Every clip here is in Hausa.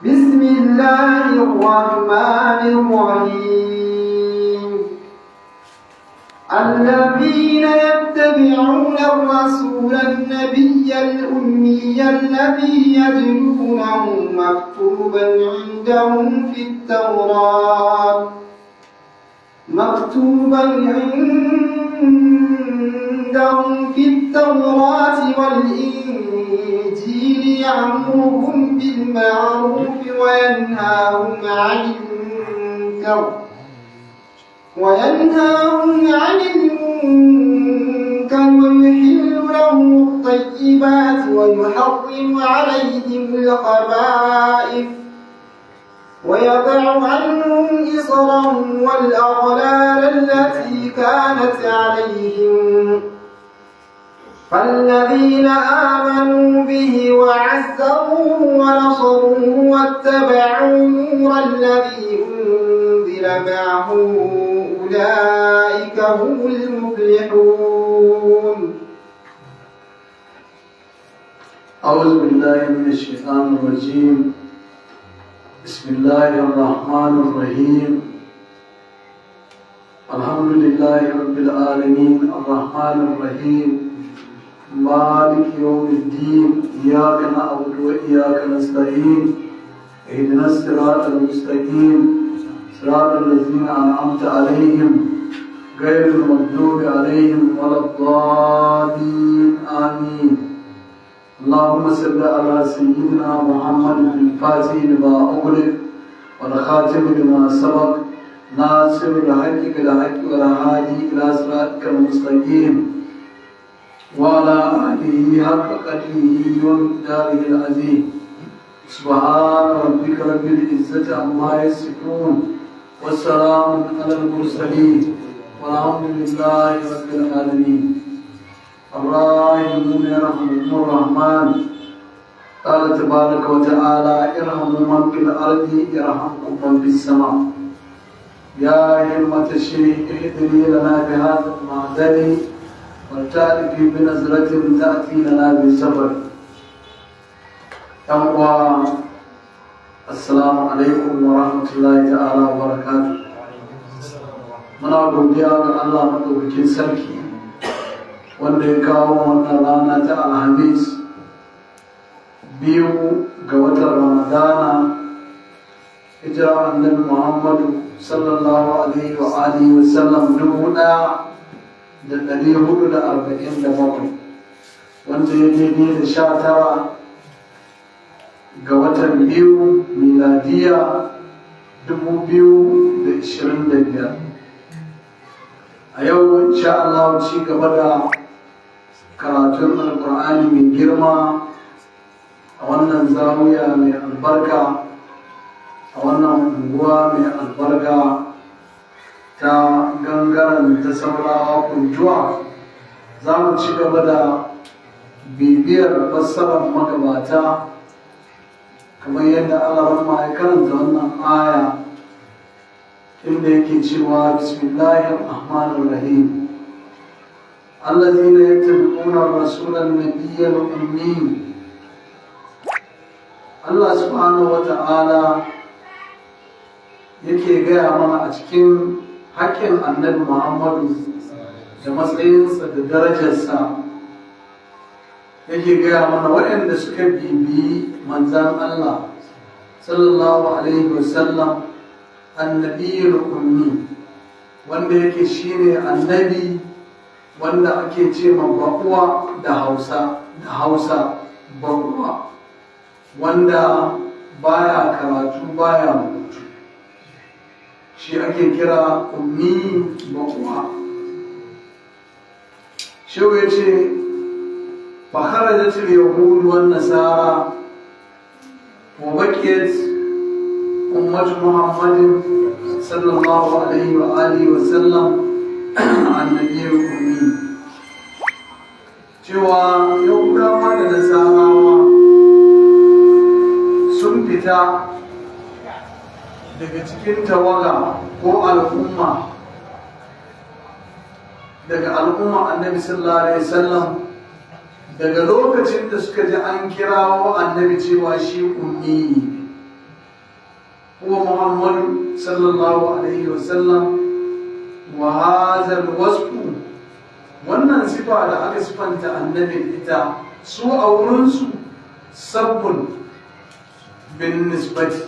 بسم الله الرحمن الرحيم الذين يتبعون الرسول النبي الأمي الذي يجدونه مكتوبا عندهم في التوراة والإنجيل يأمرهم بالمعروف وينهاهم عن المنكر ويحل لهم الطيبات ويحرم عليهم الخبائث ويضع عنهم إصرهم والأغلال التي كانت عليهم فالذين آمنوا به وعزروه ونصروه واتبعوا نور الذي أنزل معه أولئك هم المفلحون. أعوذ بالله من الشيطان الرجيم. بسم الله الرحمن الرحيم. الحمد لله رب العالمين الرحمن الرحيم مالك يوم الدين إياك نعبد وإياك نستعين اهدنا الصراط المستقيم صراط الذين أنعمت عليهم غير المغضوب عليهم ولا الضالين آمين. اللهم صل على سيدنا محمد الفاتح لما أغلق والخاتم لما سبق ناصر الحق بالحق والهادي إلى صراطك المستقيم وعلى آله حق قدره ومقداره العظيم. سبحان ربك رب العزة عما يصفون والسلام على المرسلين والحمد لله رب العالمين. الراحمون يرحمهم الرحمن قال تبارك وتعالى ارحموا من في الأرض يرحمكم من في السماء. يا همة الشيخ اهدني لنا بهذا المعذر والتأتي بنظرة تأتي لنا بالسفر. السلام عليكم ورحمة الله تعالى وبركاته. muna godiya ga Allah madaukakin sarki wanda ya kawo wannan rana ta Alhamis 2 ga watan Ramadana hijira annabi Muhammadu sallallahu alaihi wa alihi wa sallam 1447 wanda ya daidai da 19 ga watan 2 miladiya 2025. a yau insha Allah ci gaba da karatun alkur'ani mai girma a wannan zawiya mai albarka a wannan unguwa mai albarka ta gangaren ta saurawa kunjuwa. za mu ci gaba da bibiyar fassarar magabata kamar yadda Allah ya karanta wannan aya inda yake cewa bismillahir rahmanir rahim allazina yattabi'una ar-rasula an-nabiyya al-ummi. Allah subhanahu wa ta'ala yake gaya mana a cikin haƙƙin annabi Muhammadu da matsayinsa da darajarsa, yake gaya mana waɗanda suka bibiyi manzan Allah sallallahu alaihi wasallam annabiyul ummi, wanda yake shine annabi wanda ake ce ma baƙuwa da hausa baƙuwa, wanda baya karatu baya rubutu, shi ake kira ummi baƙuwa. Shehu ya ce fakharajat al-yahud wan nasara wa baqiyat أمة محمد صلى الله عليه وآله وسلم النبي الأمي. cewa yahudawa da nasarawa sun fita daga cikin tawaga ko al'umma daga al'umma annabi sallallahu alaihi wasallam daga lokacin da suka ji an kirawo annabi cewa shi ummi ne, huwa Muhammadu sallallahu alaihi wasallam wa hazal wasfu, wannan sifa da aka sifanta annabin ita su a wurinsu sabbun bin nisbati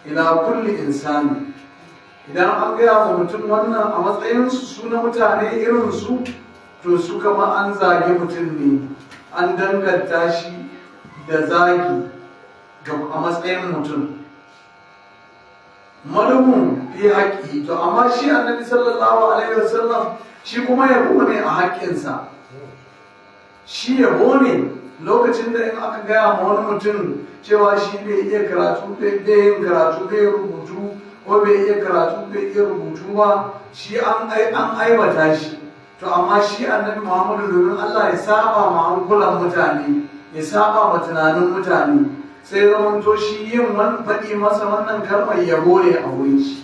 ila kulli insani. Idan an gaya wa mutum wannan a matsayinsu su na mutane irinsu, to su kama an zage mutum ne, an danganta shi da zagi a matsayin mutum. Malumun fi haƙƙi, to amma shi annabi sallallahu alaihi wasallam shi kuma yabo ne a haƙƙinsa. Shi yabo ne lokacin da in aka gaya ma wani mutum cewa shi bai iya karatu, bai yin karatu, bai rubutu, ko bai iya karatu, bai iya rubutu ba, shi an aibata shi. To amma shi annabi Muhammadu domin Allah ya saba ma hankulan mutane, ya saba ma tunanin mutane, sai zamanto shi yin faɗi masa wannan kalmar yabo ne a wurin shi.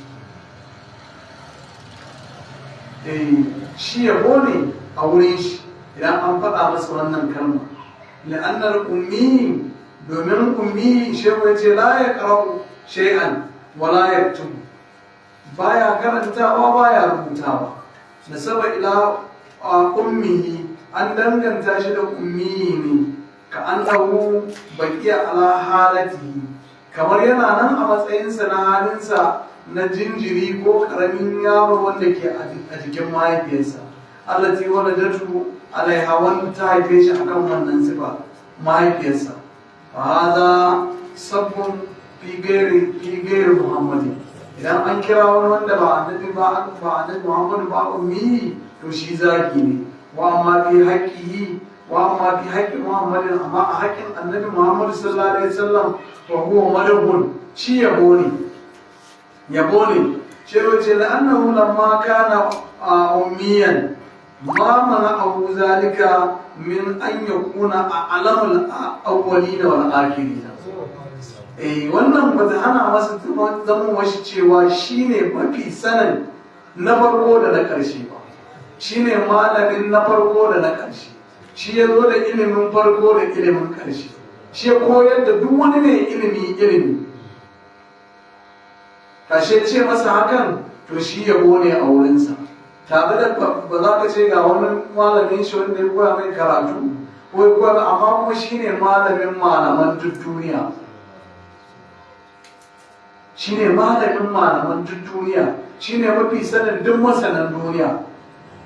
Shi yabo ne a wurin shi idan an faɗa masa wannan kalmar. La'annar ummi, domin ummi shehu ya ce la ya ƙarau shay'an wala ya tubu, baya karantawa baya rubutawa. Nasaba ila ummihi, an danganta shi da ummi ne, ka annahu baqiya ala halatihi, kamar yana nan a matsayinsa na halinsa na jinjiri ko karamin yaro wanda ke a jikin mahaifiyarsa, allati waladatu alaiha, wanda ta haife shi akan wannan sifa mahaifiyarsa. fa hadha sabbun fi gairi muhammadin, idan an kira wani wanda ba annabi Muhammadu ba ummi, to shi zaki ne. Wa amma fi haƙƙihi, wa amma fi haƙƙin Muhammadin, amma a haƙƙin annabi Muhammadu sallallahu alaihi wasallam wa huwa madahun, shi yabo ne. Shi wace la'annahu lamma kana ummiyan ma mana'ahu zalika min an yakuna a'lamul awwalin wal akhirin. Wannan ba ta hana masa zama washi cewa shi ne mafi sanin na farko da na ƙarshe ba, shi ne malamin na farko da na ƙarshe, shi ya zo da ilimin farko da ilimin ƙarshe, shi ya koyar da duk wani mai ilimi. Kashe ce masa hakan, to shi yabo ne a wurinsa, tare da ba za ka ce ga wani malamin shi wanda ya koya mai karatu ko ya koya, amma kuma shi ne malamin malaman duk duniya. Shi ne malamin malaman duk duniya, shi ne mafi sanin duk masanan duniya,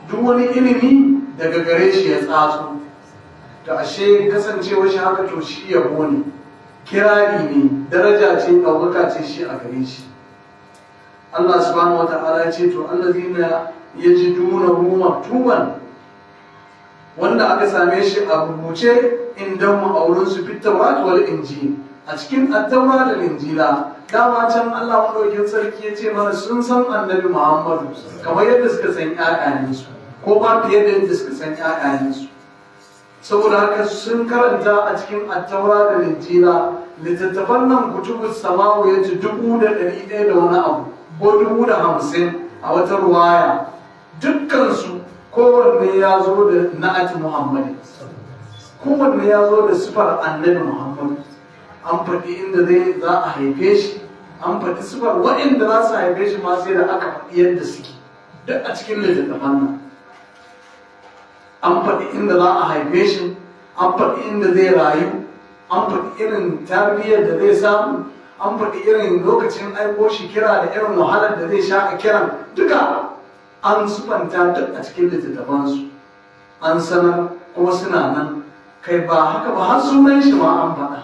duk wani ilimi daga gare shi ya tsatso. Da ashe kasancewa shi haka, to shi yabo ne, kirari ne, daraja ce, ɗaukaka ce shi a gare shi. Allah subhanahu wa ta'ala ya ce to allazina yajidunahu maktuban, wanda aka same shi a rubuce indan ma'aurin su fit tawrat wal injil, a cikin at-taura da injila. Dama can Allah madaukin sarki ya ce mana sun san annabi Muhammadu kamar yadda suka san ƴaƴayensu, ko ma fiye da yadda suka san ƴaƴayensu. Saboda haka sun karanta a cikin at-taura da injila, littattafan nan kutubus samawu ya ci 1100 da wani abu, ko 50 a wata ruwaya. Dukkansu kowanne ya zo da na'at Muhammadu, kowanne ya zo da sifar annabi Muhammadu. An faɗi inda za a haife shi, an faɗi sifar waɗanda za su haife shi ma sai da aka faɗi yadda suke, duk a cikin littattafan nan. An faɗi inda za a haife shi, an faɗi inda zai rayu, an faɗi irin tarbiyyar da zai samu, an faɗi irin lokacin aiko shi kira da irin wahalar da zai sha a kiran, duka an sufanta duk a cikin littattafansu. An sanar kuma suna nan, kai ba haka ba, har sunan shi ma an faɗa.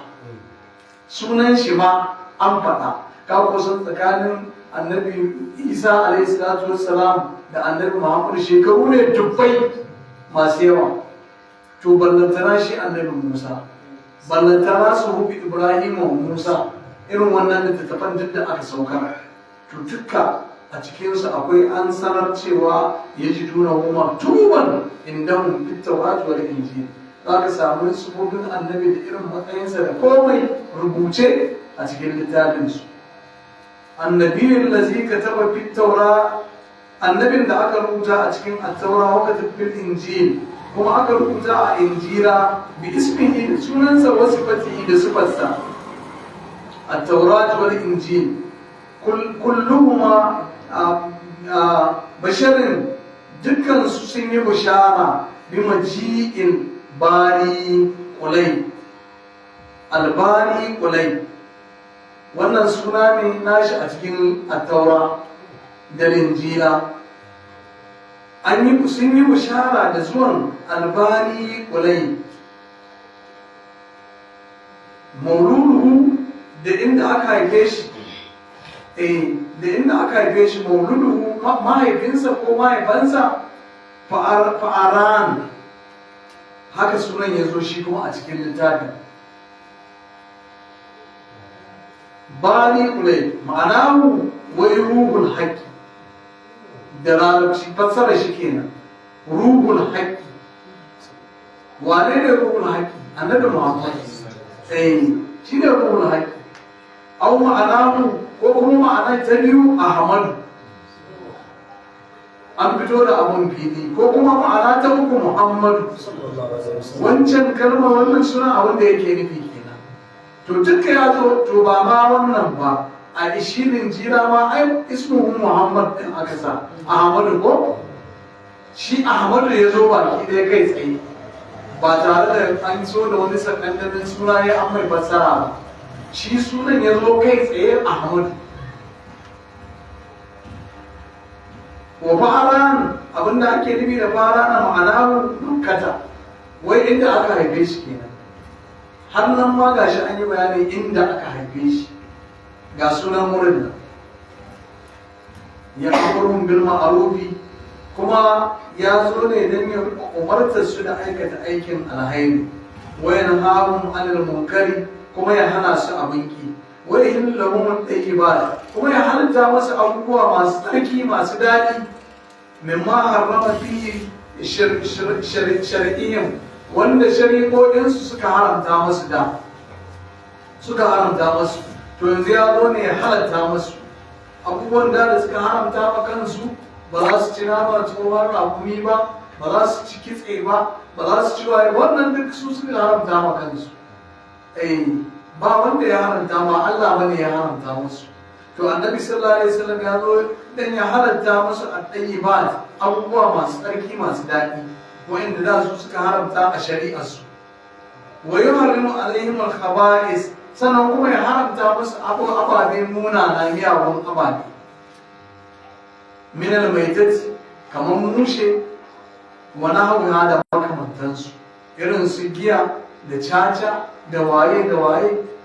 Sunan shi ma an faɗa. Ka kusan tsakanin annabi Isa alaihi salatu wassalam da annabi Muhammadu shekaru ne dubbai masu yawa. To ballantana shi annabi Musa, ballantana su rubi Ibrahim wa Musa, irin wannan littattafan duk da aka saukar. To dukka a cikinsu akwai an sanar cewa ya ji duna huma tuban indan fit-tawrat wal injil. Za ka samu sufofin annabi da irin matsayinsa da komai rubuce a cikin littafinsu. Annabiyul lazi kataba fit-taura, annabin da aka rubuta a cikin at-taura wa kataba fil injil, kuma aka rubuta a injila bi ismihi da sunansa wa sifatihi da sifarsa at-taurat wal injil kulluhuma basharin dukkan su sun yi bishara bi maji'in bari kulai albari kulai wannan suna ne nashi a cikin at-taura da injila sun yi bishara da zuwan albari kulai mauludu da inda aka haife shi da inda aka haife shi mauludu mahaifinsa ko mahaifansa fa'aran haka sunan ya zo shi kuma a cikin littafin bari kulai ma'anahu wai ruhul haƙƙi da larabci fassara shi kenan ruhul haƙƙi wane ne ruhul haƙƙi annabi muhammad shi ne ruhul haƙƙi au ma'anahu ko kuma ma'ana ta biyu ahmadu an fito da abun fili ko kuma ma'ana ta uku muhammadu wancan kalma wannan suna abin da yake nufi kenan to duka ya zo to ba ma wannan ba a ishirin jira ma ai ismuhu muhammad din aka sa ahmadu ko shi ahmadu ya zo baki ɗaya kai tsaye ba tare da an so da wani sakandamin suna ya an mai fassara ba shi sunan ya zo kai tsaye ahmadu wa faran abinda ake nufi da fara na ma'anahu makkata wai inda aka haife shi kenan har nan ma gashi an yi bayanin inda aka haife shi ga sunan wurin nan ya amurhum bil ma'rufi kuma ya zo ne don ya umarta su da aikata aikin alhairi wa yanhahum 'anil munkari kuma ya hana su abin ki wa yuhillu lahum at-tayyibat kuma ya halatta masu abubuwa masu tsarki masu daɗi mimma harrama fihi shar'iyyan wanda shari'o'insu suka haramta masu da suka haramta masu to yanzu ya zo ne ya halatta masu abubuwan da suka haramta ma kansu ba za su ci nama tsohon rakumi ba ba za su ci kitse ba ba za su ci waye wannan duk su suka haramta ma kansu ba wanda ya haramta ma Allah bane ya haramta musu to annabi sallallahu alaihi wasallam ya zo dan ya halatta musu at-tayyibat abubuwa masu tsarki masu daɗi wanda da su suka haramta a shari'ar su wa yuharrimu alaihim al-khaba'is sannan kuma ya haramta musu ababe munana miyagun ababe min al-maitati kamar mushe wa nahwiha da makamantansu irin su giya da caca da waye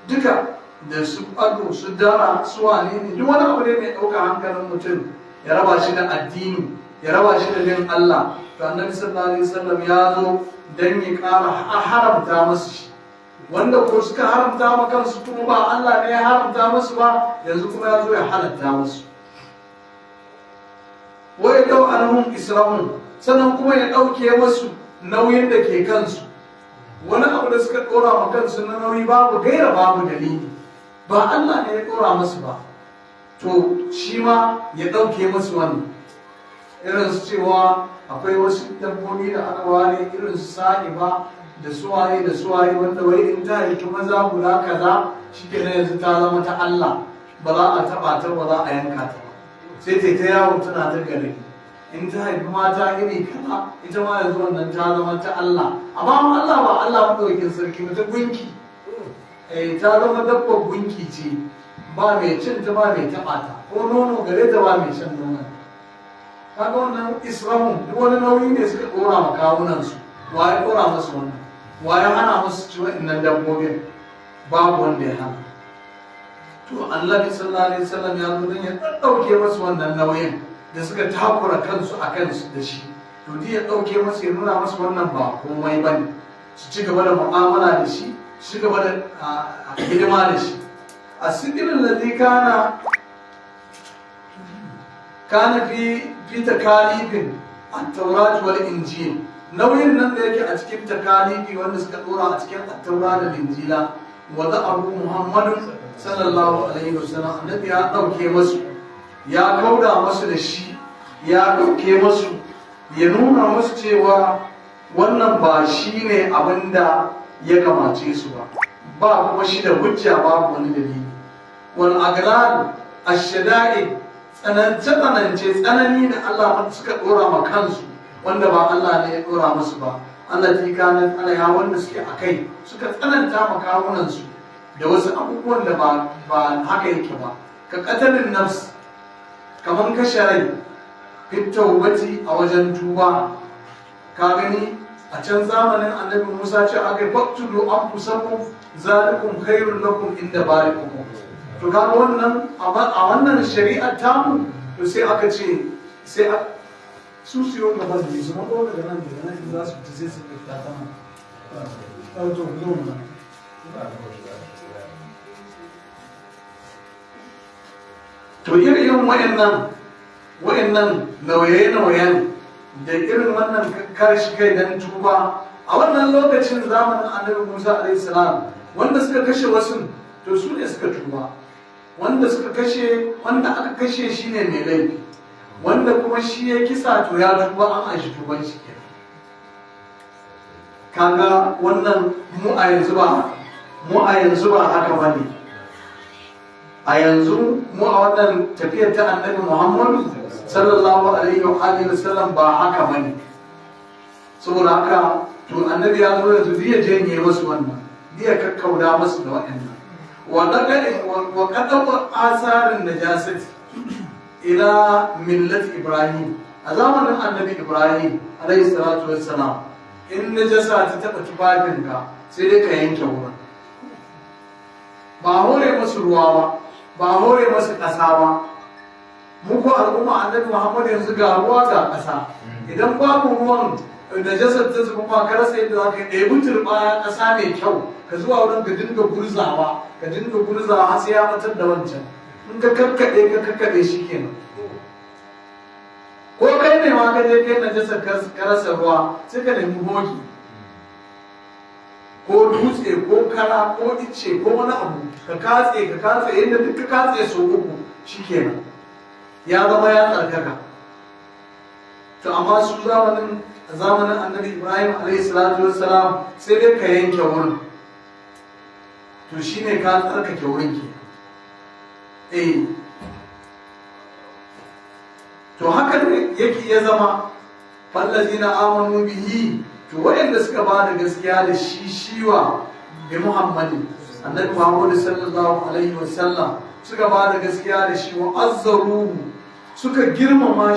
duka da su ado su dara su wane ne duk wani abu ne mai ɗauka hankalin mutum ya raba shi da addini ya raba shi da bin Allah to annabi sallallahu alaihi wasallam ya zo dan ya ƙara haramta musu shi wanda ko suka haramta ma kansu kuma ba Allah ne ya haramta musu ba yanzu kuma ya zo ya halatta musu wa ya dau anhum isra'un sannan kuma ya ɗauke musu nauyin da ke kansu wani abu da suka dora ma kansu na nauyi babu gaira babu dalili ba Allah ne ya dora musu ba to shi ma ya dauke musu wannan irin su cewa akwai wasu dabbobi da aka ware irin su sa'iba da suwaye wanda wai in ta haifi maza guda kaza shikenan yanzu ta zama ta Allah ba za a taba ta ba za a yanka ta sai ta yawo tana ta gari in ta haifi mata iri kaza ita ma yanzu wannan ta zama ta Allah amma Allah ba Allah madaukakin sarki ba ta gunki ta zama dabbar gunki ce ba mai cin ta ba mai taɓa ta ko nono gare ta ba mai shan nonon kaga wannan isra'un duk wani nauyi ne suka ɗora ma kawunan su waye ɗora musu wannan waye hana musu ci waɗannan dabbobin babu wanda ya hana to Allah sallallahu alaihi wasallam ya zo don ya ɗauke musu wannan nauyin da suka takura kansu a kansu da shi to ya ɗauke masu ya nuna masu wannan ba komai ba ne su ci gaba da mu'amala da shi su ci gaba da hidima da shi a sidirin da zai kana fi takalifin at-taurat wal injil nauyin nan da yake a cikin takalifi wanda suka dora a cikin at-taurat da injila wa da abu muhammadu sallallahu alaihi wasallam annabi ya ɗauke masu ya kauda masu da shi ya ɗauke masu ya nuna masu cewa wannan ba shi ne abin da ya kamace su ba kuma shi da hujja babu wani dalili. Wal aglal ashda'i tsanance tsanani da Allah suka dora ma kansu wanda ba Allah ne ya dora musu ba. Allah ti kanan alaiha wanda suke akai suka tsananta ma kawunan su da wasu abubuwan da ba haka yake ba, ka qatalin nafs kaman kashe rai fit tawbati a wajen tuba. Ka gani a can zamanin annabi Musa ce aka faktulu anfusakum zalikum khairul lakum inda barikum. To ga wannan a wannan shari'ar tamu to sai aka ce sai su siyo gaba da su mako daga nan za su fita sai su fita ta mu to gudun to irin wayannan nauye-nauyen da irin wannan kashi kai dan tuba a wannan lokacin zamanin annabi Musa alaihi salam wanda suka kashe wasu to su ne suka tuba, wanda aka kashe shi ne mai laifi, wanda kuma shi ya kisa to ya tuba an aishi tuban shi ke. Kaga wannan mu a yanzu ba haka bane. A yanzu mu a wannan tafiyar ta annabi Muhammadu sallallahu alaihi wa alihi wasallam ba haka bane. Saboda haka to annabi ya zo yanzu zai janye masu wannan, zai kakkauda masu da waɗannan. Wa qadaw asarin najasati ila millati Ibrahim. A zamanin annabi Ibrahim alaihi salatu wassalam in najasa ta taba tufafinka sai dai ka yanke wurin. Ba hore masu ruwa ba hore masu ƙasa ba. Muku al'umma annabi Muhammad yanzu ga ruwa ga ƙasa. Idan babu ruwan najasar ta zuba ma ka rasa yadda za ka ɗebi turɓaya ƙasa mai kyau ka zuwa wurin ka dinga gurzawa har sai ya fitar da wancan. In ka kakkaɗe shi kenan. Ko kai ne ma ka je kai najasar ka rasa ruwa sai ka nemi hoki ko dutse ko kara ko ice ko wani abu ka katse yadda duk ka katse so uku shikenan ya zama ya tsarkaka. To amma su zamanin annabi Ibrahim alaihi salatu wassalam sai dai ka yanke wurin, to shine ka tsarkake wurin ke. To haka ne yake ya zama fallazina amanu bihi, to waɗanda suka ba da gaskiya da shiwa bi Muhammadin annabi Muhammad sallallahu alaihi wasallam suka ba da gaskiya da shi wa azzaruhu suka girmama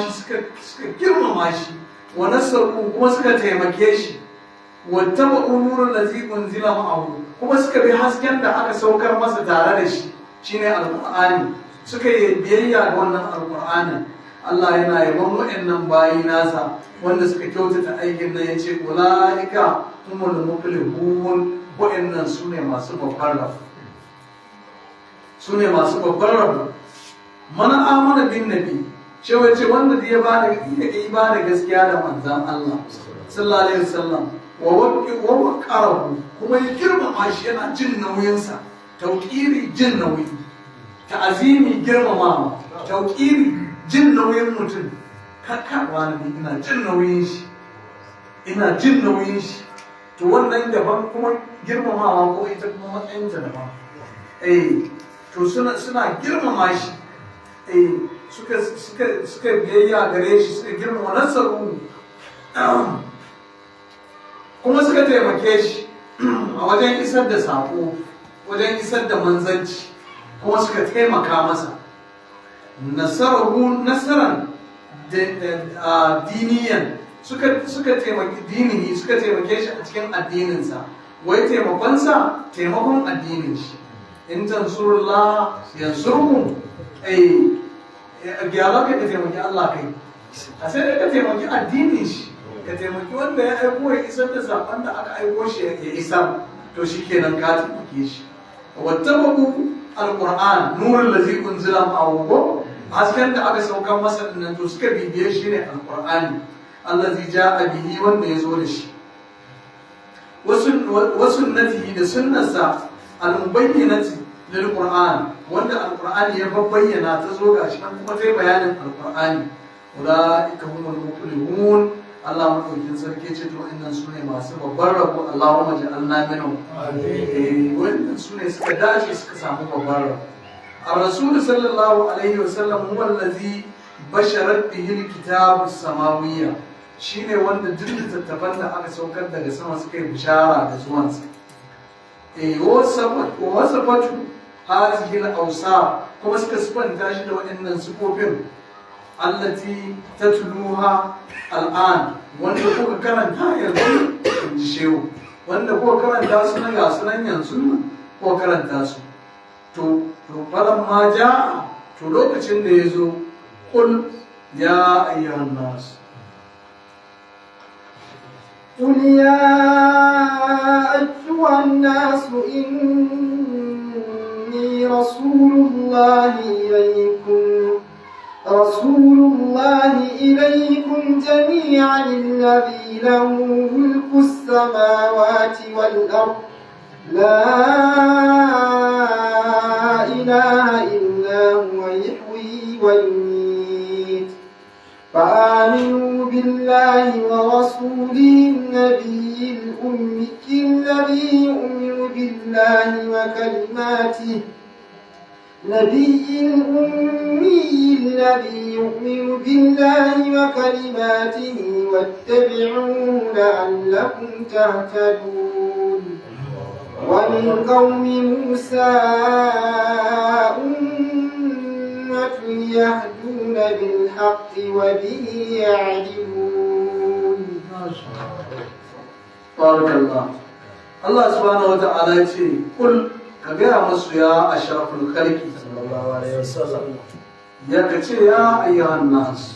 shi wa nasaru kuma suka taimake shi wa tabu nurul ladzi unzila ma'ahu kuma suka bi hasken da aka saukar masa tare da shi shine alqur'ani, suka yi biyayya ga wannan alqur'ani. Allah yana yaban waɗannan bayi nasa wanda suka kyautata aikin nan yace ulaika humul muflihun, waɗannan sune masu babbar rabo. Mana amana bin nabi cewa ce wanda da ya ba da gaskiya da manzan Allah sallallahu alaihi wasallam wa waqarahu kuma ya girmama shi yana jin nauyinsa, tauqiri jin nauyi, ta'azimi girmama, tauqiri jin nauyin mutum, kakkarwa ne ina jin nauyin shi to wannan daban kuma girmamawa ko ita kuma matsayinta daban. To suna girmama shi, suka biyayya gare shi, suka girmama nasaru kuma suka taimake shi a wajen isar da saƙo, wajen isar da manzanci, kuma suka taimaka masa nasaran diniyan, suka taimaki dinihi, suka taimake shi a cikin addininsa. Wai taimakonsa taimakon addinin shi. In tansurullah yansurkum, gyara kai ka taimaki Allah kai, a sai da ka taimaki addinin shi, ka taimaki wanda ya aiko ya isar da saƙon da aka aiko shi ya isar, to shi kenan ka taimake shi. Wattabaku alquran nurul ladzi unzila ma'ahu, hasken da aka saukar masa dinnan to suka bibiye shi ne alqur'ani allazi ja'a bihi, wanda ya zo da shi, wasunnatihi da sunnarsa al-mubayyinati lil qur'an, wanda alqur'ani ya bayyana ta zo gashi an kuma sai bayanin alqur'ani. Ulaika humul muflihun, Allah madaukin sarki ce to innan su ne masu babban rabo Allahumma ja'alna minhum wannan su ne suka dace suka samu babban rabo ar-rasul sallallahu alaihi wasallam huwa allazi basharat bihi al-kitab as-samawiyya shine wanda duk littattafan da aka saukar daga sama suka yi bishara da zuwansa wasafatu hazihi al-awsaf kuma suka sifanta shi da waɗannan sifofin allati tatluha al'an wanda kuka karanta yanzu in ji shehu wanda kuka karanta su na gasu nan yanzu kuka karanta su to falan ma ja to lokacin da ya zo kul ya ayyuhan nas قل يا أيها الناس إني رسول الله إليكم جميعا الذي له ملك السماوات والأرض لا إله إلا هو يحيي ويميت فآمنوا بالله ورسوله النبي الأمي الذي يؤمن بالله وكلماته واتبعوه لعلكم تهتدون ومن قوم موسى أمة يهدون بالحق وبه يعدلون بارك الله سبحانه وتعالى قل كبير مصر يا أشرف الخلق صلى الله عليه وسلم يا كتير يا أيها الناس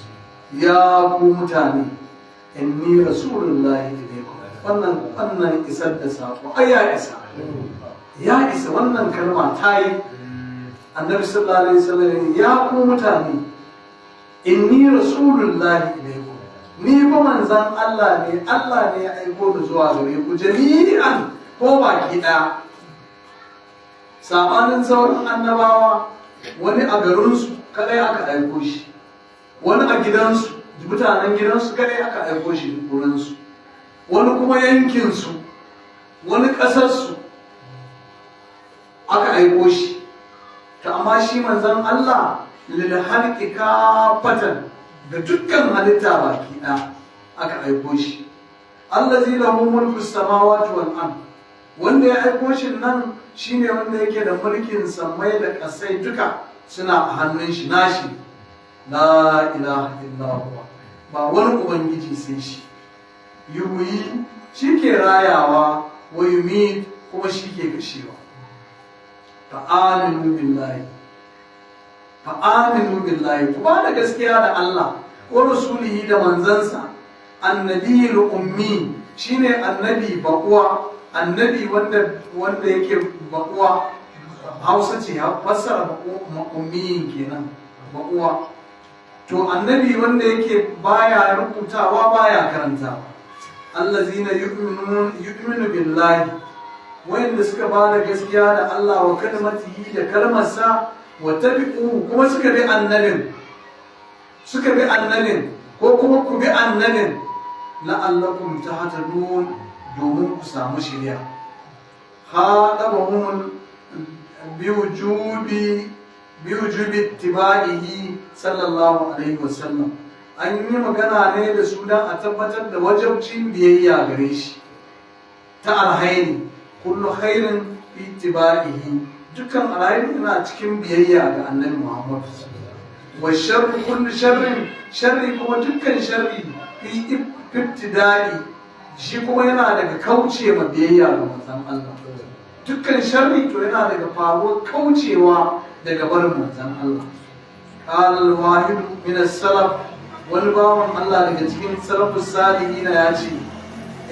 يا متاني إني رسول الله إليكم wannan isar da sako ai ya isa wannan kalma ta yi annabi sallallahu alaihi wasallam ya ku mutane inni rasulullahi ilaykum ni ba manzan Allah ne ya aiko da zuwa gare ku jami'an ko baki daya sabanin sauran annabawa wani a garinsu kadai aka aiko shi wani a gidansu mutanen gidansu kadai aka aiko shi wurinsu wani kuma yankinsu wani ƙasarsu aka aiko shi ta amma shi manzan Allah lil halqi kafatan ga dukkan halitta baki ɗaya aka aiko shi allazi lahu mulku samawati wal ard wanda ya aiko shi nan shine wanda yake da mulkin samai da ƙasai duka suna a hannun shi nashi la ilaha illa huwa ba wani ubangiji sai shi yuyi shi ke rayawa wa yumit kuma shi ke kashewa fa'aminu billahi ku ba da gaskiya da Allah wa rasulihi da manzansa annabiyul ummi shine annabi bakuwa annabi wanda yake bakuwa Hausa ce fassara ummi kenan bakuwa to annabi wanda yake baya rubutawa baya karantawa allazina yu'minu billahi wanda suka ba da gaskiya da Allah wa kalmatihi da kalmarsa wa tabi'u kuma suka bi annabin ko kuma ku bi annabin la'allakum tahtadun domin ku samu shiriya hadabahum biwujubi ittiba'ihi sallallahu alaihi wasallam an yi magana ne da su dan a tabbatar da wajabcin biyayya gare shi ta alhairi kullu khairin fi ittiba'ihi dukkan alhairi yana cikin biyayya ga annabi Muhammad wa sharru kullu sharri kuma dukkan sharri fi ibtida'i shi kuma yana daga kauce ma biyayya ga manzon Allah dukkan sharri to yana daga faruwar kaucewa daga barin manzon Allah qala al-wahid min as-salaf wani bawan Allah daga cikin salafus salihin ya ce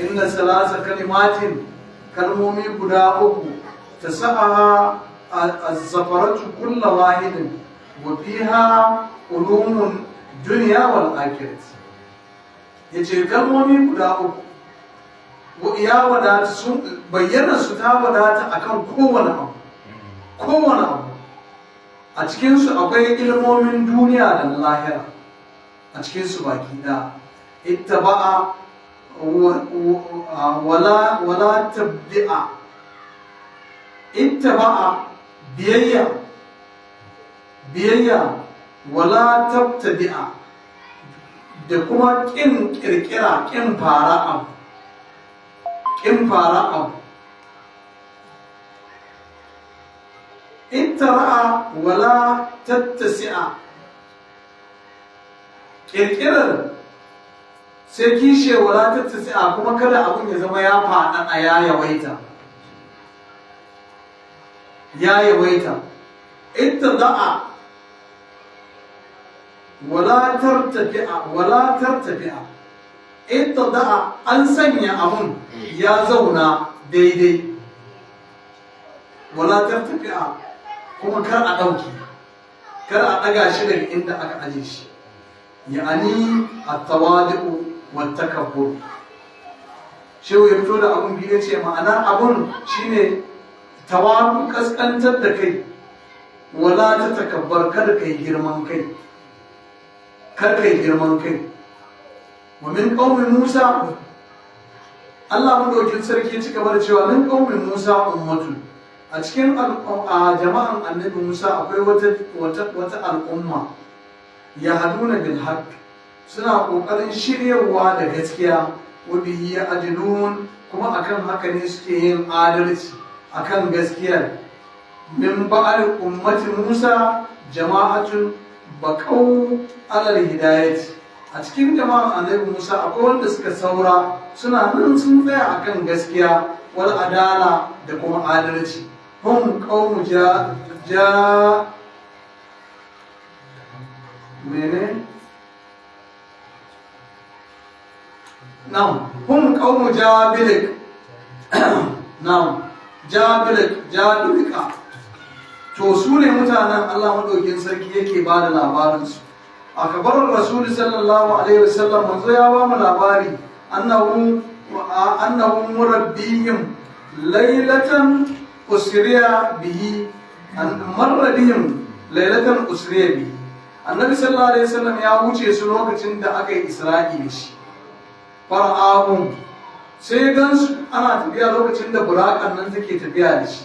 inna salasa kalimatin kalmomi guda uku tasaha az-zafaratu kullu wahidin wa fiha ulumun dunya wal akhirah yace kalmomi guda uku ya wadata sun bayyana su ta wadata akan kowane abu a cikinsu akwai ilmomin duniya da na lahira a cikinsu baki da ittaba'a wala tabdi'a. Ittaba'a biyayya wala tabtadi'a, da kuma ƙin ƙirƙira, ƙin fara abu. Ittara'a wala tattasi'a, ƙirƙirar sai kishe wala tattasi'a, kuma kada abun ya zama ya faɗaɗa ya yawaita. Ittada'a wala tartafi'a. Ittada'a an sanya abun ya zauna daidai, wala tartafi'a kuma kar a ɗauki, kar a ɗaga shi daga inda aka aje shi. Ya'ani at-tawadi'u wat-takabbur. Shehu ya fito da abun biyu, ce ma'anar abun shine tawadu, kaskantar da kai, wala ta takabbar, kada kai girman kai. Wa min qaumi Musa, Allah madaukin sarki ya ci gaba da cewa min qaumi Musa ummatun. A cikin jama'an annabi Musa akwai wata al'umma, yahduna bil haqq, suna kokarin shiryarwa da gaskiya, wa bihi ya'dilun, kuma akan haka ne suke yin adalci akan gaskiya. Min ba'al ummati Musa jama'atun baqaw alal hidayati. A cikin jama'an annabi Musa akwai wanda suka saura, suna nan sun tsaya akan gaskiya, wal adala da kuma adalci. Hum qaumu hum qaumu jabilik. Jabilika, to su ne mutanen Allah madaukin sarki yake ba da labarinsu. A kabarar Rasul sallallahu alaihi wasallam, manzo ya ba mu labari annahu murabbihim laylatan usriya bihi, annabi sallallahu alaihi wasallam ya wuce su lokacin da aka yi Isra'i da shi. Fara'ahum, sai gansu ana tafiya lokacin da burakan nan take tafiya da shi.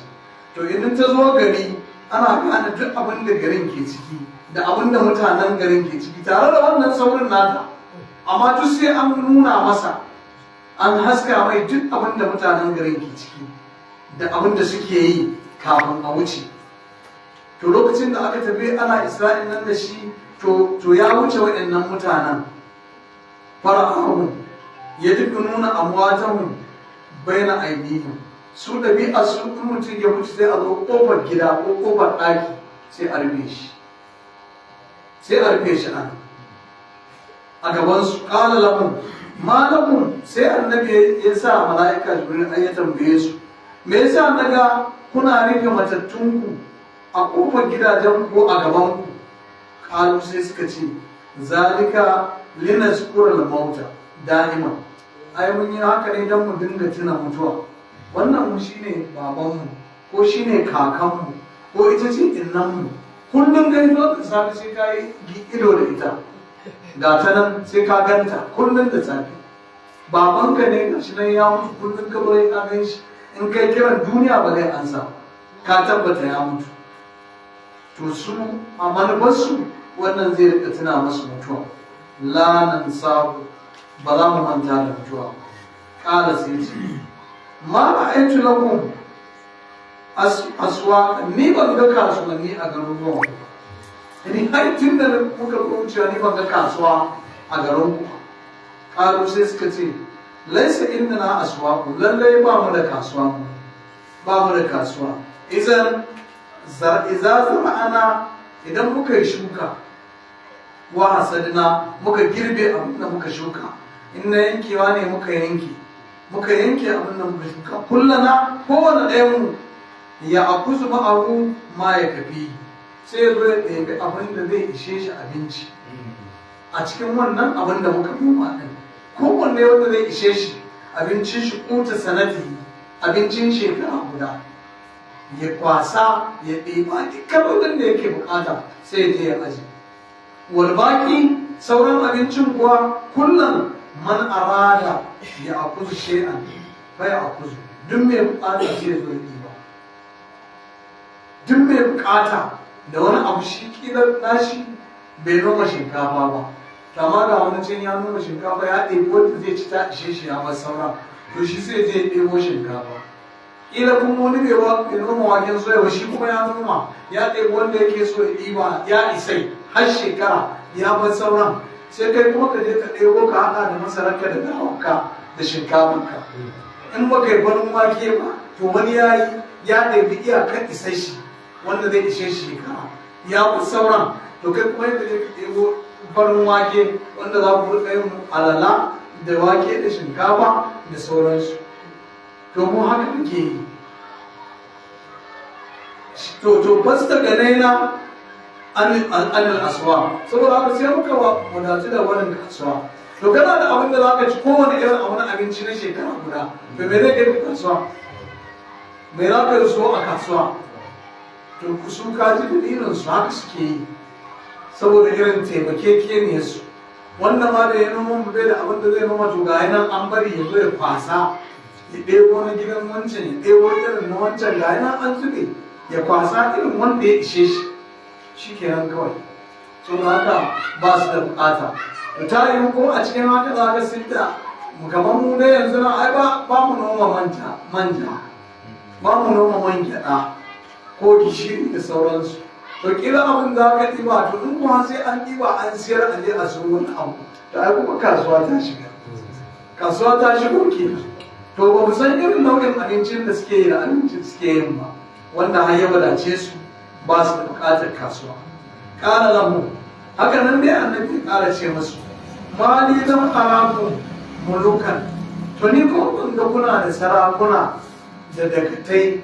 To idan ta zo gari, ana gane duk abin da garin ke ciki da abin da mutanen garin ke ciki, tare da wannan saurin nata, amma duk sai an nuna masa, an haska mai duk abin da mutanen garin ke ciki da abin da suke yi kafin a wuce. To lokacin da aka tafi ana Isra'il nan da shi, to ya wuce waɗannan mutanen. Fara'ahum ya duk nuna amwatahum baina aidihim, su ɗabi'a su in mutum ya mutu sai a zo ƙofar gida ko ƙofar ɗaki sai a rufe shi a gabansu. Ƙala lahum ma lakum, sai annabi ya sa mala'ika Jibril ya tambaye su, me yasa naga kuna rufe matattunku a ƙofar gidajen ko a gabanku? Ƙalu sai suka ce zalika linazkurul mauta da'iman, ai mun yi haka ne don mu dinga tuna mutuwa. Wannan mu shine babanmu ko shine kakanmu ko ita ce innanmu, kullum kai zo da safe sai ka yi ido da ita, ga ta nan sai ka ganta kullum da safe. Babanka ne ga shi nan ya mutu, kullum ka zo ka gan shi, in kai kiran duniya ba zai ansa, ka tabbata ya mutu. To su a manufarsu wannan zai rika tuna masu mutuwa. La nansahu, ba za mu manta da mutuwa. Ƙala sai ce ma ra'aytu lakum aswa, ni ban ga kasuwanni a garuruwan ku. Ni har tun da muka wucewa ni ban ga kasuwa a garin ku. Ƙalu sai suka ce laisa indana aswaqu, lallai ba mu da kasuwa. Iza zara'ana, idan muka yi shuka, wa hasadna, muka girbe abin da muka shuka, in na yankewa ne muka yanke abin da muka shuka, kullana kowane ɗayan ya akuzu ma'ahu ma ya kafi, sai ya zo ya ɗebi abin da zai ishe shi abinci a cikin wannan abin da muka noma ɗin. Kowanne wanda zai ishe shi abincin shi kuta sanadi, abincin shekara guda, ya kwasa ya ɗeba dukkan abin da yake bukata sai ya je ya aji. Walbaki, sauran abincin kuwa kullum man arada ya akuzu shay'an fa ya akuzu, duk mai bukata zai zo yi ba, duk mai bukata da wani abu shi kila nashi bai noma shinkafa ba, kama ga wani can ya noma shinkafa ya ɗebi wanda zai ci ta ishe shi ya bar saura, to shi sai zai ɗebo shinkafa. Kila kuma wani bai noma waken soya ba, shi kuma ya noma ya ɗebi wanda yake so ya ɗiba ya isai har shekara ya bar sauran, sai kai kuma ka je ka ɗebo ka haɗa da masararka da dawanka da shinkafanka. In ba kai farin wake ba, to wani ya ɗebi iyakar isai shi wanda zai ishe shi shekara ya bar sauran, to kai kuma yadda je ka ɗebo farin wake wanda za ku riƙa yin alala da wake da shinkafa da sauransu. To mu haka muke yi. To fasta ganaina anil aswa, saboda haka sai muka wadatu da wannan kasuwa. To kana da abin da za ka ci kowane irin abu na abinci na shekara guda, to me zai kai kasuwa? Me za ka so a kasuwa? To ku su kaji dalilin su haka suke yi, saboda irin taimakekeniyarsu. Wannan ma da ya noma bai da abin da zai noma, to ga nan an bari ya zo ya kwasa, ya ɗebo na gidan wancan, ya ɗebo irin na wancan, ga nan an zube ya kwasa irin wanda ya ishe shi, shi kenan kawai. So haka ba su da bukata. Da ta yi ko a cikin haka za ka sinta kamar mu da yanzu na ai ba mu noma manja, ba mu noma man gyaɗa ko gishiri da sauransu. To kila abin za ka ɗiba, to in kuma sai an ɗiba an siyar a je a siyo wani abu, to ai kuma kasuwa ta shiga. Kasuwa ta shigo kenan. To ba mu san irin nau'in abincin da suke yi da abincin suke yin ba, wanda har ya wadace su ba su da buƙatar kasuwa. Ƙara lahu, haka nan dai annabi ƙara ce masu, mali lam arakum mulukan, to ni ko kun ga kuna da sarakuna da dagatai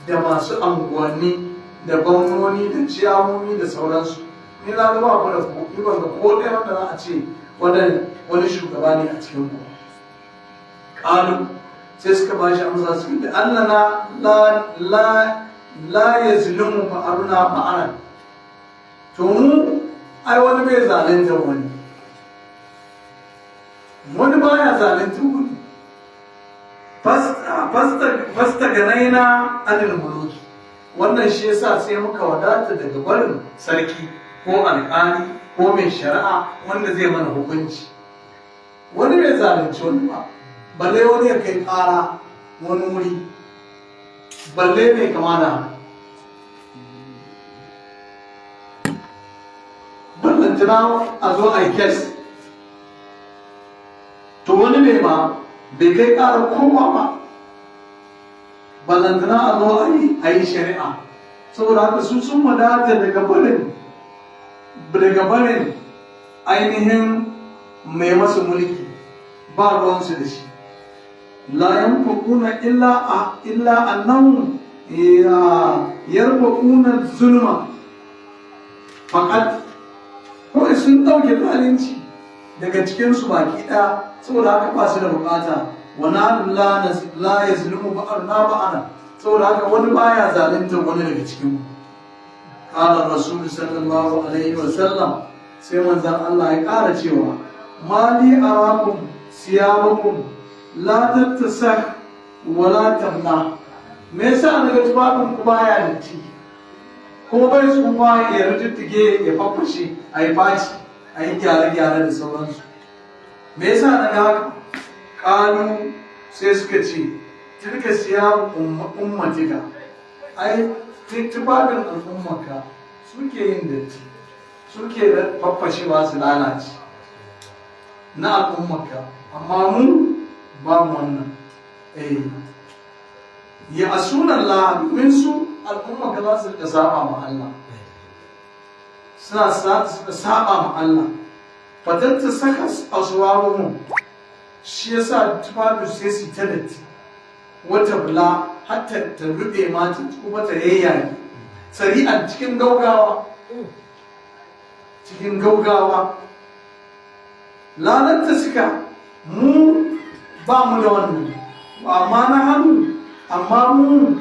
da masu anguwanni da gwamnoni da ciyamomi da sauransu, ni na ga ba ku da ku, ni ban ga ko ɗaya wanda za a ce wani shugaba ne a cikin ku. Ƙalu sai suka ba shi amsa su da Allah la ya zulmu ma'aruna ma'aran, to mu ai wani bai zalunta wani baya zalunta wani. Fasta ganaina anil muluki, wannan shi yasa sai muka wadata daga barin sarki ko alƙali ko mai shari'a wanda zai mana hukunci. Wani bai zalunci wani ba, balle wani ya kai ƙara wani wuri, balle mai kama da ballantana a zo a yi kes, to wani mai ma bai kai ƙara kowa ba, ballantana a zo a yi shari'a. Saboda haka su sun wadata daga barin ainihin mai masu mulki, ba ruwansu da shi. La yanfaquna illa annahum yarfaquna zulma faqat, kawai sun ɗauke zalunci daga cikinsu baki ɗaya, saboda haka ba su da bukata. Wa nahnu la yazlimu ba'duna ba'dan, saboda haka wani baya zalunta wani daga cikin mu. Qala Rasul sallallahu alaihi wa sallam, sai manzon Allah ya ƙara cewa, mali arakum siyabakum la tattasah wa la tamna, me yasa daga tufafin ku baya datti ko bai tsufa ya rujuttuge ya fafashe a yi faci a yi gyare-gyare da sauransu, me yasa daga haka? Ƙalu sai suka ce, tilka siya ummatika, ai tufafin al'ummarka suke yin datti, suke da fafashewa su lalace na al'ummarka, amma mu ba mu wannan. Ya asunan la, domin su al'ummarka za su rika saba ma Allah, suna saba ma Allah, fatatta saka asuwaruhum, shi yasa tufafi sai su ta datti, wata bula hatta ta rube mata kuma ta yayyaye sari'an cikin gaugawa. Lalata suka mu ba mu da wannan, amma mu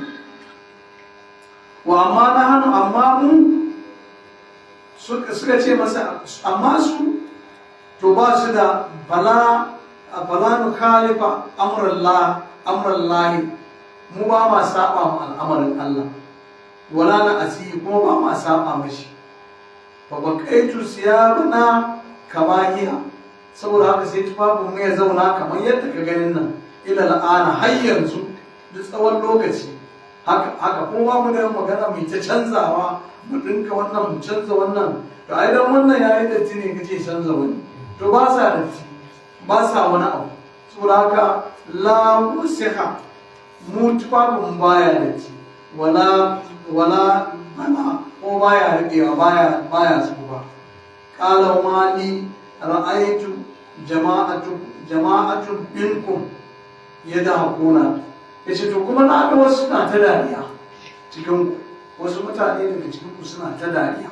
suka ce masa, amma su to ba su da bala fala nukhalifa amrallahi mu ba ma saba mu al'amarin Allah wala na asiyi kuma ba ma saba mashi fa baqaitu siyabana kama hiya saboda haka sai tufafin mu ya zauna kamar yadda ka ganin nan ila al'ana har yanzu duk tsawon lokaci haka kuma mu da magana mai ta canzawa mu dinka wannan mu canza wannan to ai dan wannan yayi datti ne kace canza wani to ba sa datti ba sa wani abu saboda haka la musiha mu tufafin baya datti wala mana ko baya riƙewa baya tsufa qala mali ra'aytu jama'atu minkum yadahquna yace to kuma na ga wasu na ta dariya cikin wasu mutane daga cikin ku suna ta dariya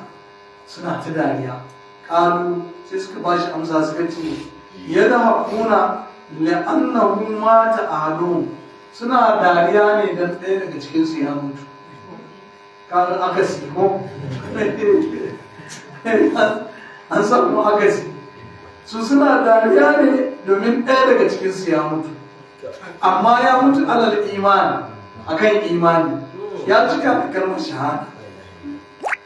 qalu sai suka bashi amsa suka ce yadahquna li'annahu mata ahadun suna dariya ne dan ɗaya daga cikin su ya mutu kaga akasi ko an samu akasi su suna dariya ne domin ɗaya daga cikin su ya mutu amma ya mutu alal imani akan imani ya cika da kalmar shahada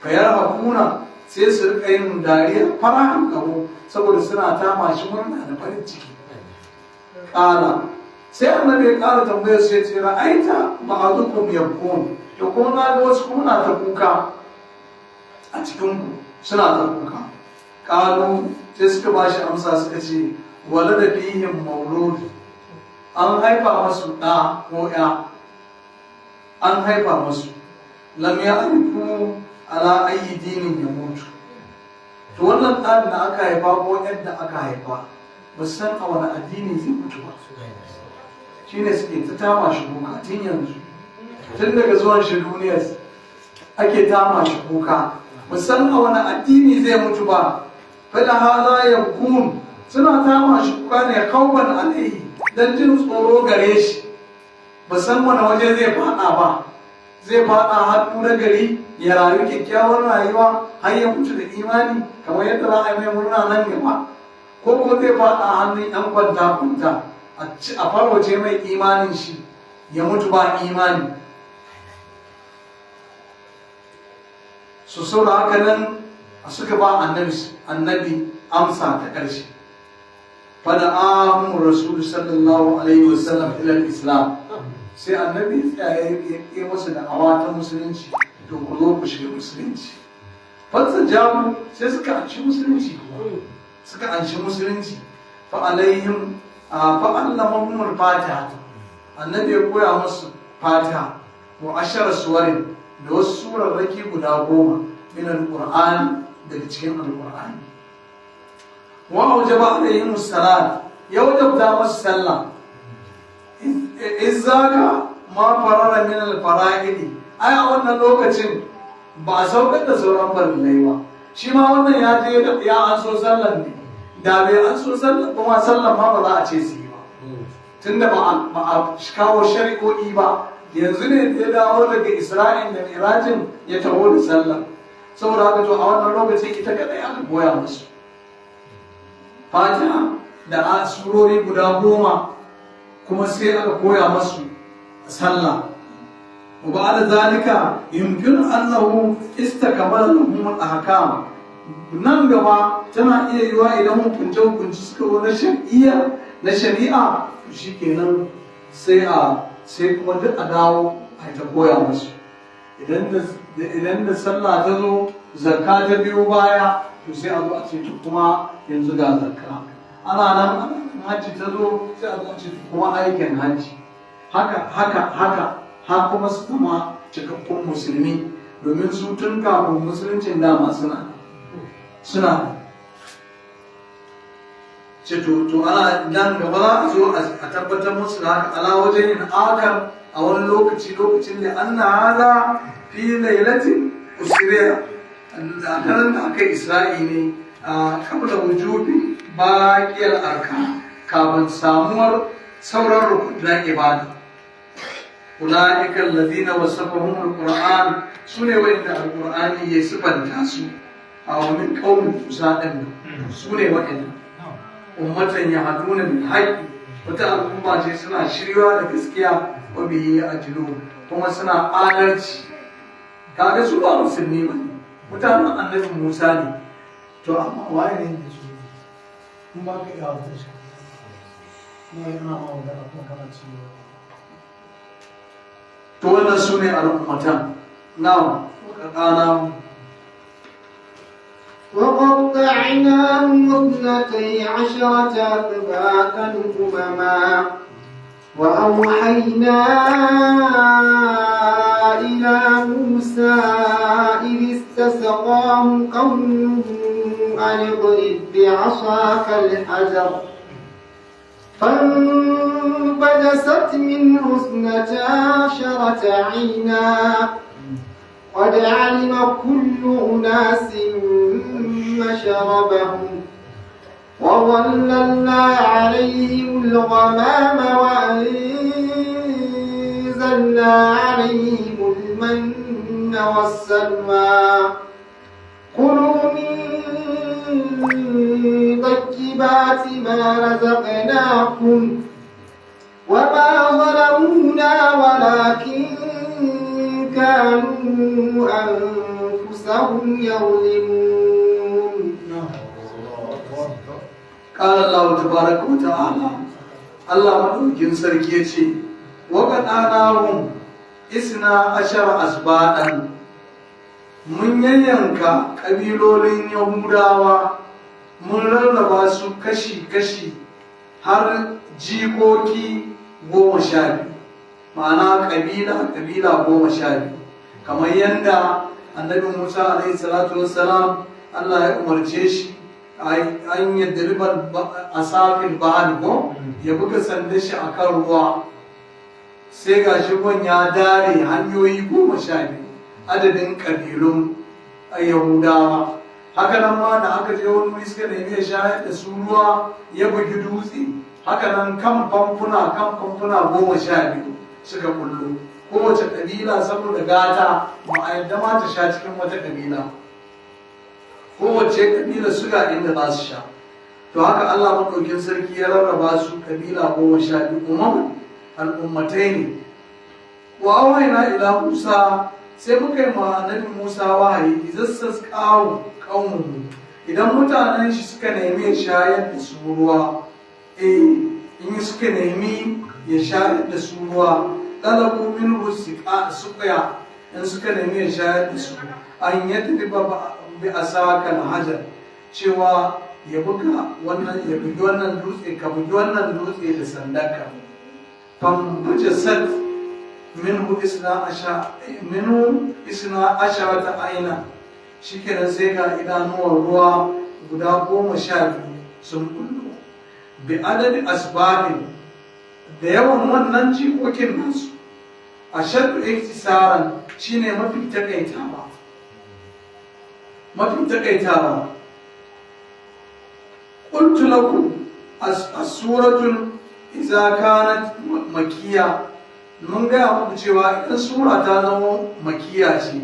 kayar hakuna sai su rika yin dariya farahan gabo saboda suna tama shi murna da farin ciki ƙala sai annabi ya ƙara tambayar sai ce ra'aita ba'adukum yabkun to ko na ga wasu kuma na ta kuka a cikin ku suna ta kuka ƙalu sai suka ba shi amsa suka ce wala da fihim maulud an haifa masu ɗa ko ya an haifa masu lam ya alifu ala ayi dinin ya mutu to wannan ɗan da aka haifa ko yadda aka haifa ba san a wani addini zai mutu ba shine suke ta tama shi kuka tun yanzu tun daga zuwan shi duniyar ake tama shi kuka musan a wani addini zai mutu ba fada hala ya kun suna tama shi kuka ne kauban alaihi don jin tsoro gare shi musan wani waje zai fada ba zai fada hannu na gari ya rayu kyakkyawar rayuwa har ya mutu da imani kamar yadda za a yi mai murna nan gaba ko zai fada hannun yan kwanta a farwace mai imanin shi ya mutu ba imani su saura haka nan suka ba annabi amsa ta ƙarshe fada ahun rasulu sallallahu alaihi wasallam ilal islam sai annabi ya yi masa da awa ta musulunci to ku zo ku shiga musulunci fasa jamu sai suka anshi musulunci fa alaihim fa'allamahumul fatiha annabi ya koya musu fatiha wa ashara suwarin da wasu surarraki guda 10 min alqur'ani daga cikin alqur'ani wa aujaba alaihim salat ya wajabta musu sallah izaka ma farara min alfara'idi ai a wannan lokacin ba a saukar da sauran farillai ba shi ma wannan ya je ya an so sallan ne da bai an so sallan kuma sallan ma ba za a ce su yi ba tunda ba a kawo shari'o'i ba yanzu ne ya dawo daga Isra'il da Mirajin ya taho da sallah saboda haka to a wannan lokacin ita kadai aka koya musu Fatiha da surori guda 10 kuma sai aka koya musu sallah wa ba'da zalika yumkin annahu istakmala lahum al-ahkam nan gaba tana iya yiwa idan hukunce suka zo na shari'a shikenan sai kuma duk a dawo a ta koya musu idan da sallah ta zo zakka ta biyo baya to sai a zo a ce to kuma yanzu ga zakka ana nan hajji ta zo sai a zo a ce to kuma aikin hajji haka har kuma su zama cikakkun musulmi domin su tun kafin musuluncin dama suna ce to ana nan gaba za a zo a tabbatar musu da haka ala wajen yin akar a wani lokacin da an na haza fi lailatin usriya a daren da aka isra'i ne a kabla wujubi baƙiyar arka kafin samuwar sauran rukunan ibada ula'ikan ladina wasafahum alquran sune wanda alqur'ani ya sifanta su a wani kaumin musa din sune wa'annan ummatan yahduna bil haqqi wata al'umma ce suna shiryawa da gaskiya wa bihi ajlu kuma suna adalci. Kaga su ba musulmi ba ne, mutanen annabi Musa ne, to amma waye ne da su in ba ka iya wata shi ne yana ma magana ko kana ciwo. To wannan su ne al'ummatan na ƙana وقطعناهم 12 أسباطا أمما وأوحينا إلى موسى إذ استسقاه قومه أن اضرب بعصاك الحجر فانبجست منه 12 عينا قد علم كل أناس مشربهم وظللنا عليهم الغمام وأنزلنا عليهم المن والسلوى كلوا من طيبات ما رزقناكم وما ظلمونا ولكن كانوا أنفسهم يظلمون. قال الله تبارك وتعالى الله مدوكين sarki yace wa qadanahum 12 asbadan mun yayyanka kabilolin yahudawa mun rarraba su kashi har jikoki 12 ma'ana kabila 12 kamar yadda annabi Musa alaihi salatu wassalam Allah ya umarce shi an yadda ribar asafin bahari ko ya buga sanda shi a kan ruwa sai ga shi ya dare hanyoyi 12 adadin kabilun yahudawa. Haka nan ma da aka je wani wuri suka nemi ya shayar da su ruwa ya bugi dutse, haka nan kan famfuna 12 suka kullu. Kowace kabila saboda gata ba a yadda ma ta sha cikin wata kabila, kowace kabila suga inda za su sha. To haka Allah maɗaukin sarki ya rarraba su kabila 12 umman al'ummatai ne. Wa auhayna ila Musa, sai muka yi ma annabi Musa wahayi izassas qaumun idan mutanen shi suka nemi ya shayar da su ruwa, in suka nemi ya shayar da su ruwa, talabu minhu suqya, in suka nemi ya shayar da su an yadriba bi asaka hajar, cewa ya buga wannan, ya bugi wannan dutse, ka bugi wannan dutse da sandarka. Fambajasat minhu isna asharata aina, shikenan sai ga idanuwar ruwa guda 12 sun kullu bi adadi asbabin, da yawan wannan jikokin nasu. Ashaddu iktisaran shine mafi takaitawa. Qultu lakum as-suratul idza kanat makiyya, mun gaya muku cewa idan sura ta zama makiya ce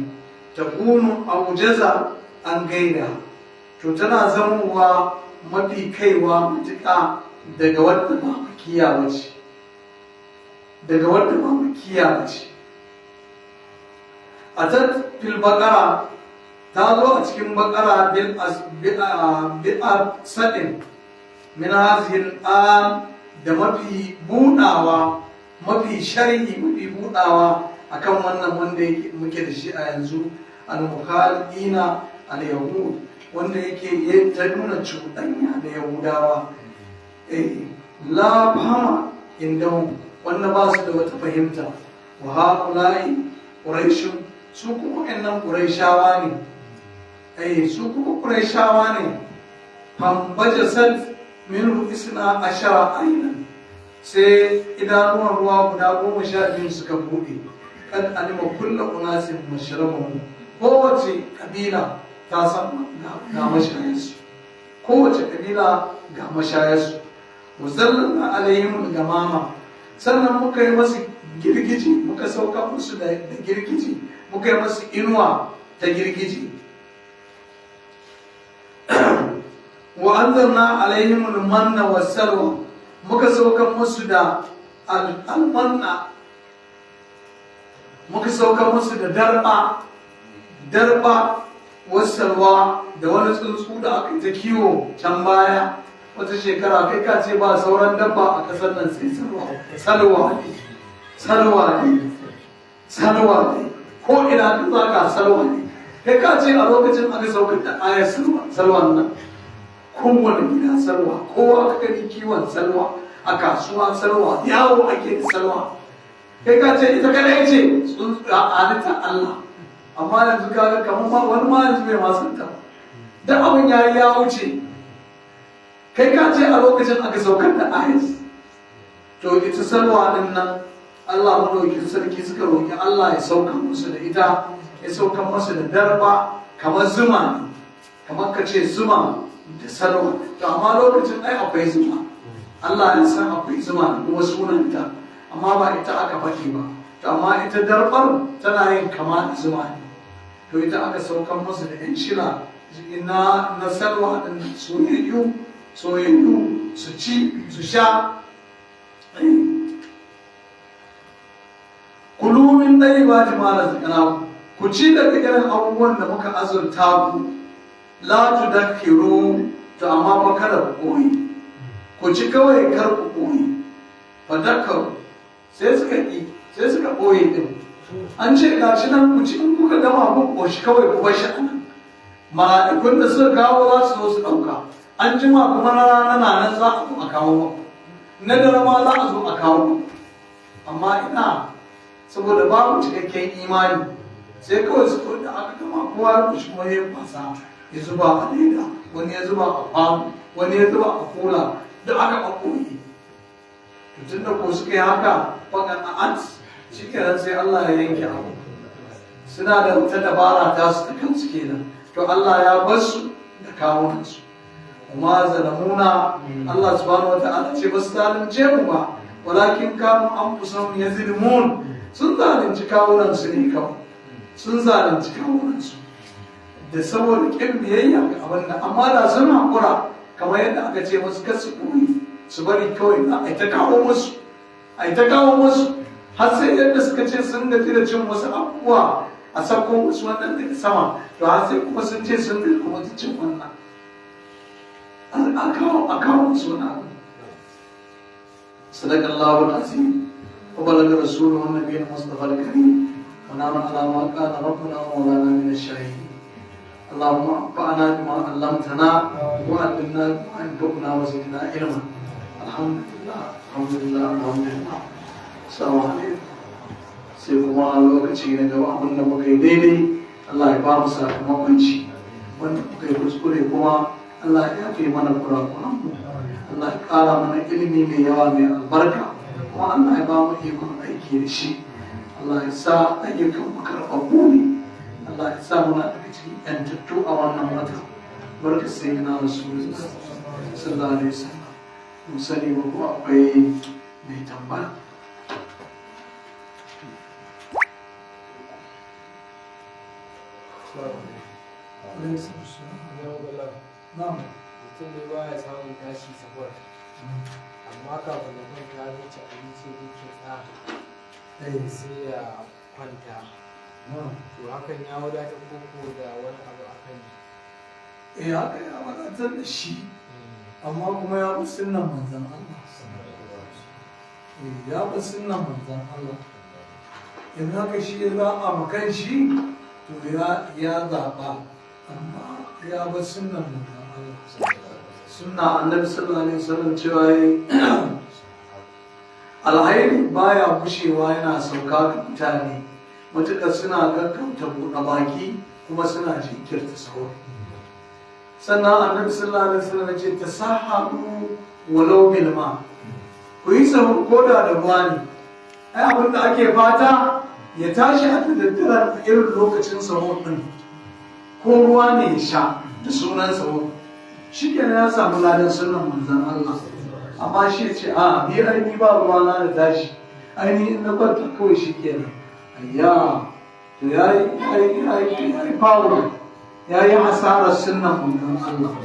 ta kunu aujaza an gaida, to tana zamowa mafi kaiwa matuƙa daga wadda ba makiya bace. A ta fil baƙara ta zo a cikin baƙara bi'a sadin min hazihil an, da mafi buɗawa, mafi sharhi, mafi buɗawa akan wannan wanda muke da shi a yanzu, al-mukhalifina al-yahud, wanda yake ta nuna cuɗanya da yahudawa. La fahama indahum, wanda ba su da wata fahimta. Wa haƙula'i ƙuraishun, su kuma ƴannan ƙuraishawa ne. Su kuma ƙuraishawa ne. Fambajasat minhu isna ashara ainan, sai idanuwan ruwa guda 12 suka buɗe. Kad alima kulla unasin mashrabahum, kowace kabila ta san ga mashayarsu, kowace kabila ga mashayarsu. Muzallalna alaihim gamama, sannan muka yi masu girgiji, muka sauka musu da girgiji, muka yi masu inuwa ta girgiji. wa anzalna alaihim al-manna was-salwa muka saukar musu da al-manna muka saukar musu da darba was-salwa da wani tsuntsu da aka yi ta kiwo can baya wata shekara kai ka ce ba sauran dabba a kasar nan sai salwa ne ko ina duk za ka salwa ne kai ka ce a lokacin aka saukar da ayar salwan nan kowane gida salwa kowa ka gani kiwon salwa a kasuwa salwa yawo ake da salwa kai ka ce ita kadai ce halitta Allah amma yanzu kaga kamar wani ma yanzu bai ma santa da abin ya wuce kai ka ce a lokacin aka saukar da ayat to ita salwa din nan Allah madaukakin sarki suka roƙi Allah ya sauka musu da ita ya sauka musu da darba kamar zuma ne kamar ka ce zuma da salwa to amma lokacin ai akwai zuma Allah ya san akwai zuma da kuma sunanta amma ba ita aka faɗi ba to amma ita darbar tana yin kama da zuma ne to ita aka saukan musu da yan shila na salwa din soyayyu su ci su sha kulu min tayyibati ma razaqnakum ku ci daga irin abubuwan da muka azurta ku la tudakkiru to amma fa kada ku koyi ku ci kawai kar ku koyi fadakkaru sai suka koyi din an ce gashi nan ku ci in kuka gama ku koshi kawai ku bashi anan mala'ikun da suka kawo za su zo su ɗauka an jima kuma na rana na nan za a zo a kawo na dare ma za a zo a kawo amma ina saboda babu cikakken imani sai kawai su da aka gama kowa ya kushi kuma ya fasa ya zuba a leda wani ya zuba a famu wani ya zuba a kula da aka ɓaɓɓoye tun da ko suka yi haka fagan a ant shi kenan sai Allah ya yanke abu suna da wata dabara ta su ta kansu kenan to Allah ya bar su da kawunansu kuma zalamuna Allah subhanahu wata'ala ce ba su zalunce mu ba walakin kanu anfusahum yazlimun sun zalunci kawunansu ne kawai sun zalunci kawunansu da saboda kin biyayya ga abin da amma da sun haƙura kamar yadda aka ce musu kar su koyi su bari kawai a ta kawo musu har sai yadda suka ce sun gaji da cin wasu abubuwa a sakko musu wannan daga sama to har sai kuma sun ce sun gaji kuma cin wannan a kawo musu wani abu sadakallahu al-azim وبلغ رسوله النبي المصطفى الكريم ونعم على ما كان ربنا ومولانا من الشاهدين اللهم انفعنا بما علمتنا وعلمنا بما ينفعنا وزدنا علما الحمد لله السلام عليكم sai kuma a lokaci na gaba abin da muka yi daidai Allah ya ba mu sakamakon shi wanda muka yi kuskure kuma Allah ya fi mana kurakuran mu Allah ya ƙara mana ilimi mai yawa mai albarka kuma Allah ya ba mu ikon aiki da shi Allah ya sa ayyukan mu karɓaɓɓu ne Allah ya sa muna daga cikin yantattu a wannan wata barka sai na Rasulullah sallallahu alaihi wasallam mun sani ba ko akwai mai tambaya mutum ne ba ya samun tashi saboda amma kafin da kwanta ya ci abinci da ke sai ya kwanta to hakan ya wadatar koko da wani abu akan yi haka ya wadatar da shi amma kuma ya fi sunnan manzan Allah ya fi sunnan manzan Allah in haka shi ya zaɓa makan shi to ya zaɓa amma ya fi sunnan manzan Allah sunna annabi sallallahu alaihi wasallam cewa alhairi baya gushewa yana sauka ga mutane matuƙar suna gaggauta buɗe baki kuma suna jinkirta sahur sannan annabi sallallahu alaihi wasallam ce tasahabu walau bil ma ku yi sahur koda da ruwa ne ai abin da ake fata ya tashi a daddaren irin lokacin sahur din ko ruwa ne ya sha da sunan sahur shi kenan ya samu ladan sunan manzan Allah amma shi ce a ni aini ba ruwa na da tashi aini in na kwanta kawai shi kenan ayya to ya yi fawo ya yi hasarar sunan manzan Allah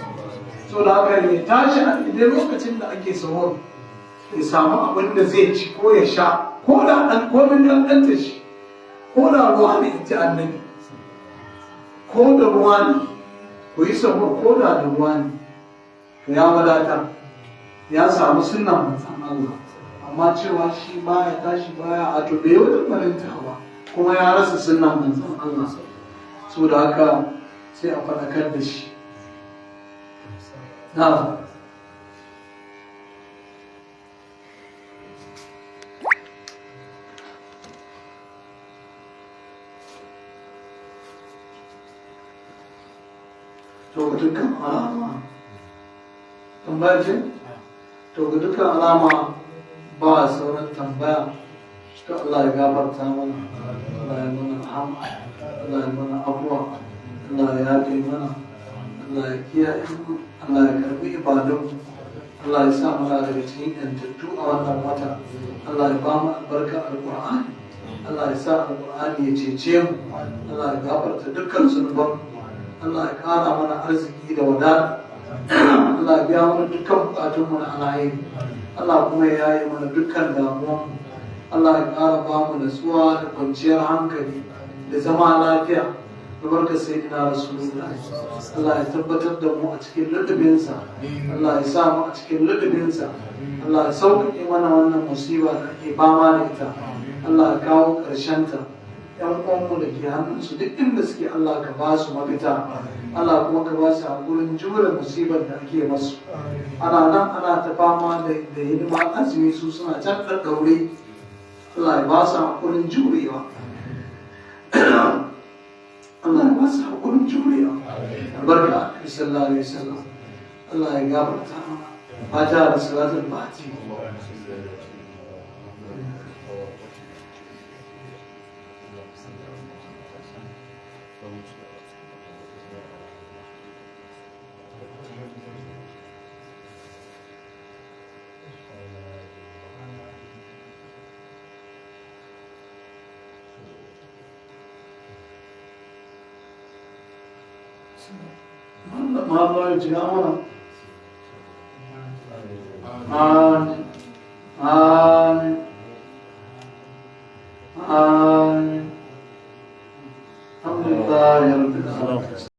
so da haka ya tashi a idan lokacin da ake sahur ya samu abin da zai ci ko ya sha ko da ɗan komin ɗanɗanta shi ko da ruwa ne in ci annabi ko da ruwa ne ku yi sahur ko da ruwa ne to ya wadatar ya samu sunan manzan Allah amma cewa shi baya tashi baya a to bai wajen farinta ba kuma ya rasa sunan manzan Allah so da haka sai a faɗakar da shi na to ga dukkan alama tambaya ce to ga dukkan alama ba sauran tambaya to Allah ya gafarta mana Allah ya mana rahama Allah ya mana abuwa Allah ya yafe mana Allah ya kiyaye mu Allah ya karbi ibadun Allah ya sa mana daga cikin yantattu a wannan wata Allah ya ba mu albarka alqur'ani Allah ya sa alqur'ani ya cece mu Allah ya gafarta dukkan zunuban Allah ya kara mana arziki da wadata Allah ya biya mana dukkan bukatun mu na alheri Allah kuma ya yaye mana dukkan damuwan mu Allah ya kara ba mu nutsuwa da kwanciyar hankali da zama lafiya da barka sayyidina rasulullahi Allah ya tabbatar da mu a cikin ladabinsa Allah ya sa mu a cikin ladabinsa Allah ya sauƙaƙe mana wannan musiba da ake fama da ita Allah ya kawo ƙarshenta ‘yan uwanmu da ke hannunsu duk inda suke Allah ka ba su mafita Allah kuma ka ba su haƙurin jure musibar da ake masu ana nan ana ta fama da hidima azumi su suna can ɗaɗɗaure Allah ya ba su haƙurin jurewa Allah ya ba su haƙurin jurewa albarka a sallallahu alaihi wasallam Allah ya gafarta mana fata da salatul fati Allah ya ji mana amin amin